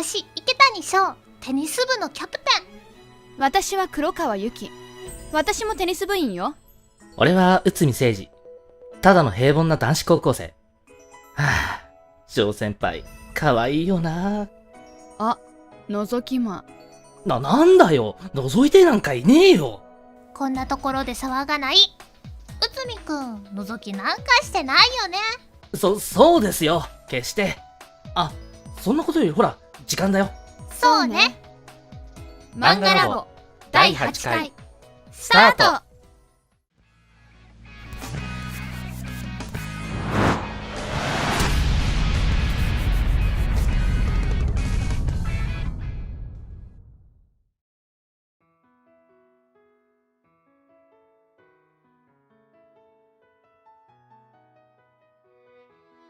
私、池谷翔、テニス部のキャプテン。私は黒川由紀。私もテニス部員よ。俺は内海誠二。ただの平凡な男子高校生。はぁ、翔先輩、可愛いよな。あ、覗き魔。なんだよ、覗いてなんかいねえよ。こんなところで騒がない。内海くん、覗きなんかしてないよね。そうですよ、決して。あ、そんなことよりほら、時間だよ。そうね。漫画ラボ第8回スタート。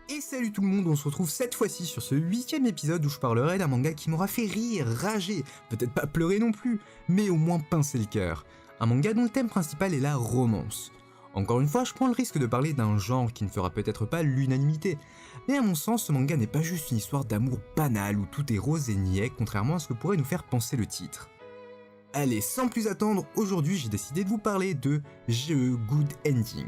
Et salut tout le monde, on se retrouve cette fois-ci sur ce 8ème épisode où je parlerai d'un manga qui m'aura fait rire, rager, peut-être pas pleurer non plus, mais au moins pincer le cœur. Un manga dont le thème principal est la romance. Encore une fois, je prends le risque de parler d'un genre qui ne fera peut-être pas l'unanimité, mais à mon sens, ce manga n'est pas juste une histoire d'amour banal où tout est rose et niais, contrairement à ce que pourrait nous faire penser le titre. Allez, sans plus attendre, aujourd'hui j'ai décidé de vous parler de GE Good Ending.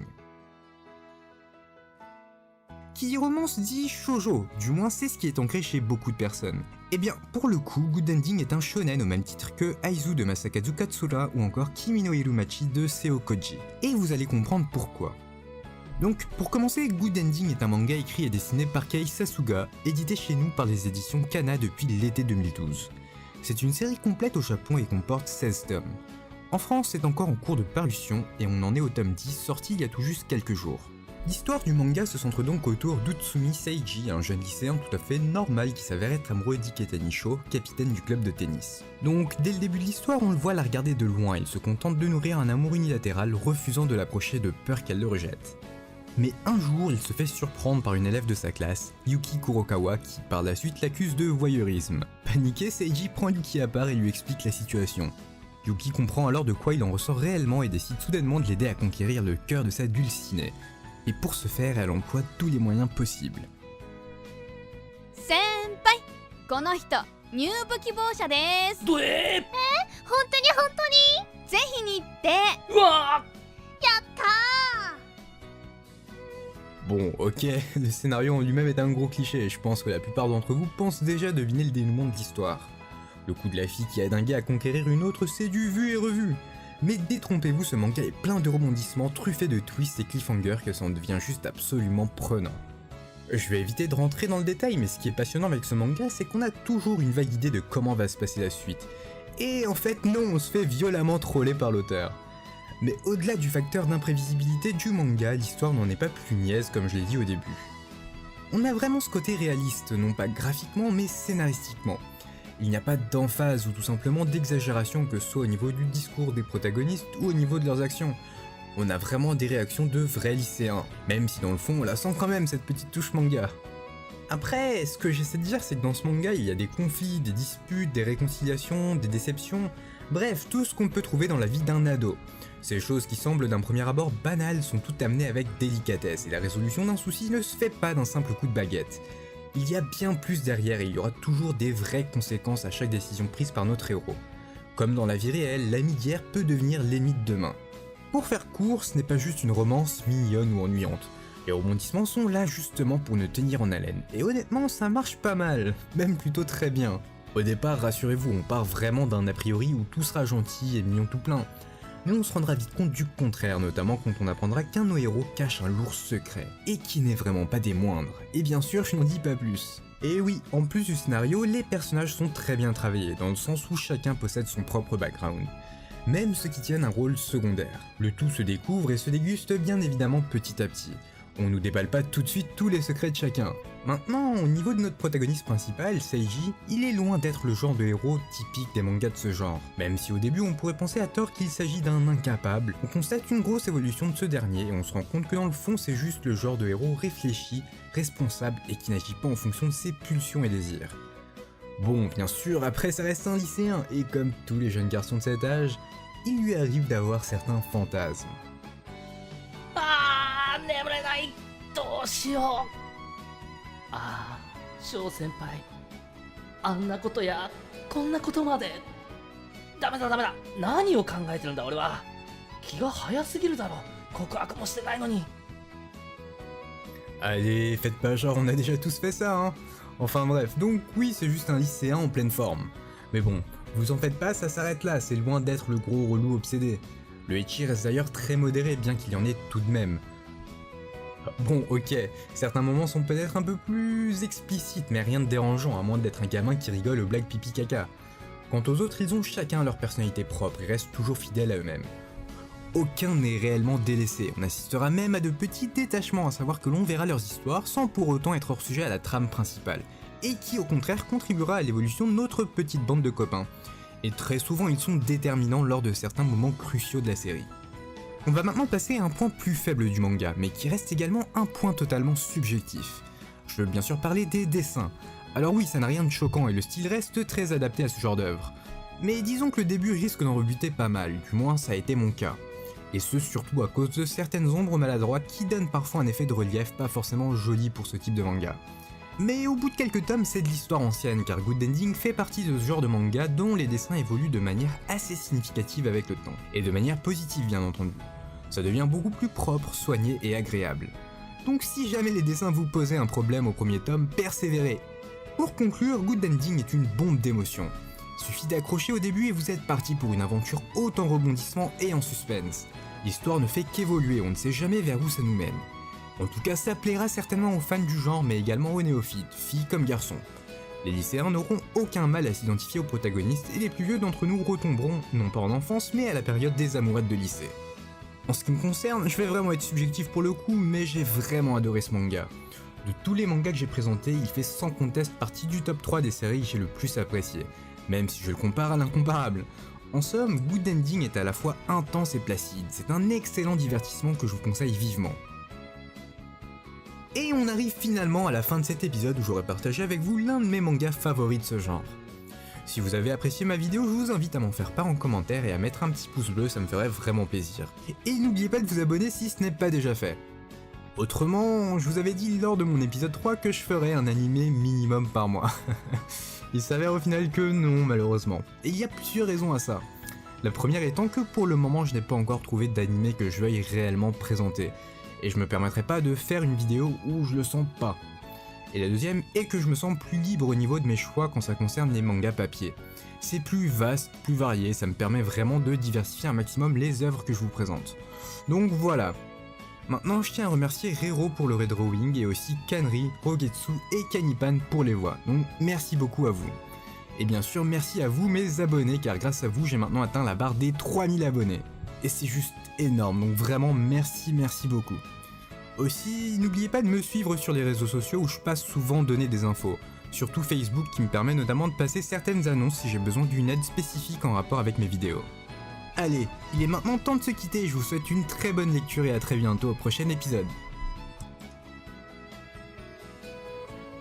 Qui dit romance dit shoujo, du moins c'est ce qui est ancré chez beaucoup de personnes. Et bien, pour le coup, Good Ending est un shonen au même titre que Aizu de Masakazu Katsura ou encore Kimi no Irumachi de Seo Koji. Et vous allez comprendre pourquoi. Donc, pour commencer, Good Ending est un manga écrit et dessiné par Kei Sasuga, édité chez nous par les éditions Kana depuis l'été 2012. C'est une série complète au Japon et comporte 16 tomes. En France, c'est encore en cours de parution et on en est au tome 10 sorti il y a tout juste quelques jours. L'histoire du manga se centre donc autour d'Utsumi Seiji, un jeune lycéen tout à fait normal qui s'avère être amoureux d'Iketani Sho, capitaine du club de tennis. Donc dès le début de l'histoire, on le voit la regarder de loin, il se contente de nourrir un amour unilatéral, refusant de l'approcher de peur qu'elle le rejette. Mais un jour, il se fait surprendre par une élève de sa classe, Yuki Kurokawa, qui par la suite l'accuse de voyeurisme. Paniqué, Seiji prend Yuki à part et lui explique la situation. Yuki comprend alors de quoi il en ressort réellement et décide soudainement de l'aider à conquérir le cœur de sa dulcinée. Et pour ce faire, elle emploie tous les moyens possibles. Senpai, この人、入部希望者です。本当にぜひに行って。うわやったー。 Bon, ok, le scénario en lui-même est un gros cliché, et je pense que la plupart d'entre vous pensent déjà deviner le dénouement de l'histoire. Le coup de la fille qui aide un gars à conquérir une autre, c'est du vu et revu. Mais détrompez-vous, ce manga est plein de rebondissements, truffé de twists et cliffhangers que ça en devient juste absolument prenant. Je vais éviter de rentrer dans le détail, mais ce qui est passionnant avec ce manga, c'est qu'on a toujours une vague idée de comment va se passer la suite. Et en fait non, on se fait violemment troller par l'auteur. Mais au-delà du facteur d'imprévisibilité du manga, l'histoire n'en est pas plus niaise comme je l'ai dit au début. On a vraiment ce côté réaliste, non pas graphiquement mais scénaristiquement. Il n'y a pas d'emphase ou tout simplement d'exagération, que ce soit au niveau du discours des protagonistes ou au niveau de leurs actions. On a vraiment des réactions de vrais lycéens, même si dans le fond on la sent quand même cette petite touche manga. Après, ce que j'essaie de dire, c'est que dans ce manga il y a des conflits, des disputes, des réconciliations, des déceptions, bref, tout ce qu'on peut trouver dans la vie d'un ado. Ces choses qui semblent d'un premier abord banales sont toutes amenées avec délicatesse, et la résolution d'un souci ne se fait pas d'un simple coup de baguette. Il y a bien plus derrière et il y aura toujours des vraies conséquences à chaque décision prise par notre héros. Comme dans la vie réelle, l'ami d'hier peut devenir l'ennemi de demain. Pour faire court, ce n'est pas juste une romance mignonne ou ennuyante. Les rebondissements sont là justement pour nous tenir en haleine. Et honnêtement, ça marche pas mal, même plutôt très bien. Au départ, rassurez-vous, on part vraiment d'un a priori où tout sera gentil et mignon tout plein. Mais on se rendra vite compte du contraire, notamment quand on apprendra qu'un de nos héros cache un lourd secret, et qui n'est vraiment pas des moindres. Et bien sûr, je n'en dis pas plus. Et oui, en plus du scénario, les personnages sont très bien travaillés, dans le sens où chacun possède son propre background. Même ceux qui tiennent un rôle secondaire. Le tout se découvre et se déguste bien évidemment petit à petit. On nous déballe pas tout de suite tous les secrets de chacun. Maintenant, au niveau de notre protagoniste principal, Seiji, il est loin d'être le genre de héros typique des mangas de ce genre. Même si au début on pourrait penser à tort qu'il s'agit d'un incapable, on constate une grosse évolution de ce dernier et on se rend compte que dans le fond c'est juste le genre de héros réfléchi, responsable et qui n'agit pas en fonction de ses pulsions et désirs. Bon, bien sûr, après ça reste un lycéen, et comme tous les jeunes garçons de cet âge, il lui arrive d'avoir certains fantasmes. 眠れない。どうしよう。ああ、翔先輩。あんなことやこんなことまで。ダメだダメだ、何を考えてるんだ俺は。気が早すぎるだろ、告白もしてないのに。 Allez, faites pas genre, on a déjà tous fait ça, hein. Enfin bref, donc oui, c'est juste un lycéen en pleine forme. Mais bon, vous en faites pas, ça s'arrête là, c'est loin d'être le gros relou obsédé. Le ecchi reste d'ailleurs très modéré, bien qu'il y en ait tout de même. Bon, ok, certains moments sont peut-être un peu plus explicites, mais rien de dérangeant, à moins d'être un gamin qui rigole aux blagues pipi caca. Quant aux autres, ils ont chacun leur personnalité propre et restent toujours fidèles à eux-mêmes. Aucun n'est réellement délaissé, on assistera même à de petits détachements, à savoir que l'on verra leurs histoires sans pour autant être hors sujet à la trame principale, et qui au contraire contribuera à l'évolution de notre petite bande de copains. Et très souvent ils sont déterminants lors de certains moments cruciaux de la série. On va maintenant passer à un point plus faible du manga, mais qui reste également un point totalement subjectif. Je veux bien sûr parler des dessins. Alors oui, ça n'a rien de choquant et le style reste très adapté à ce genre d'œuvre. Mais disons que le début risque d'en rebuter pas mal, du moins ça a été mon cas. Et ce surtout à cause de certaines ombres maladroites qui donnent parfois un effet de relief pas forcément joli pour ce type de manga. Mais au bout de quelques tomes, c'est de l'histoire ancienne, car Good Ending fait partie de ce genre de manga dont les dessins évoluent de manière assez significative avec le temps, et de manière positive bien entendu. Ça devient beaucoup plus propre, soigné et agréable. Donc si jamais les dessins vous posaient un problème au premier tome, persévérez. Pour conclure, Good Ending est une bombe d'émotions. Suffit d'accrocher au début et vous êtes parti pour une aventure haute en rebondissements et en suspense. L'histoire ne fait qu'évoluer, on ne sait jamais vers où ça nous mène. En tout cas, ça plaira certainement aux fans du genre, mais également aux néophytes, filles comme garçons. Les lycéens n'auront aucun mal à s'identifier aux protagonistes et les plus vieux d'entre nous retomberont, non pas en enfance, mais à la période des amourettes de lycée. En ce qui me concerne, je vais vraiment être subjectif pour le coup, mais j'ai vraiment adoré ce manga. De tous les mangas que j'ai présentés, il fait sans conteste partie du top 3 des séries que j'ai le plus apprécié, même si je le compare à l'incomparable. En somme, Good Ending est à la fois intense et placide, c'est un excellent divertissement que je vous conseille vivement. Et on arrive finalement à la fin de cet épisode où j'aurais partagé avec vous l'un de mes mangas favoris de ce genre. Si vous avez apprécié ma vidéo, je vous invite à m'en faire part en commentaire et à mettre un petit pouce bleu, ça me ferait vraiment plaisir. Et n'oubliez pas de vous abonner si ce n'est pas déjà fait. Autrement, je vous avais dit lors de mon épisode 3 que je ferais un animé minimum par mois. Il s'avère au final que non, malheureusement. Et il y a plusieurs raisons à ça. La première étant que pour le moment, je n'ai pas encore trouvé d'animé que je veuille réellement présenter. Et je me permettrai pas de faire une vidéo où je le sens pas. Et la deuxième est que je me sens plus libre au niveau de mes choix quand ça concerne les mangas papier. C'est plus vaste, plus varié, ça me permet vraiment de diversifier un maximum les œuvres que je vous présente. Donc voilà. Maintenant, je tiens à remercier Rero pour le redrawing et aussi Kanri, Rogetsu et Kanipan pour les voix. Donc merci beaucoup à vous. Et bien sûr, merci à vous mes abonnés car grâce à vous, j'ai maintenant atteint la barre des 3000 abonnés. Et c'est juste énorme, donc vraiment merci beaucoup. Aussi, n'oubliez pas de me suivre sur les réseaux sociaux où je passe souvent donner des infos. Surtout Facebook qui me permet notamment de passer certaines annonces si j'ai besoin d'une aide spécifique en rapport avec mes vidéos. Allez, il est maintenant temps de se quitter et je vous souhaite une très bonne lecture et à très bientôt au prochain épisode.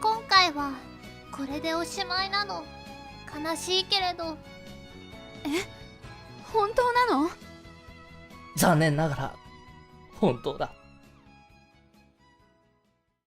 今回はこれでおしまいなの。悲しいけれど。本当なの？残念ながら本当だ。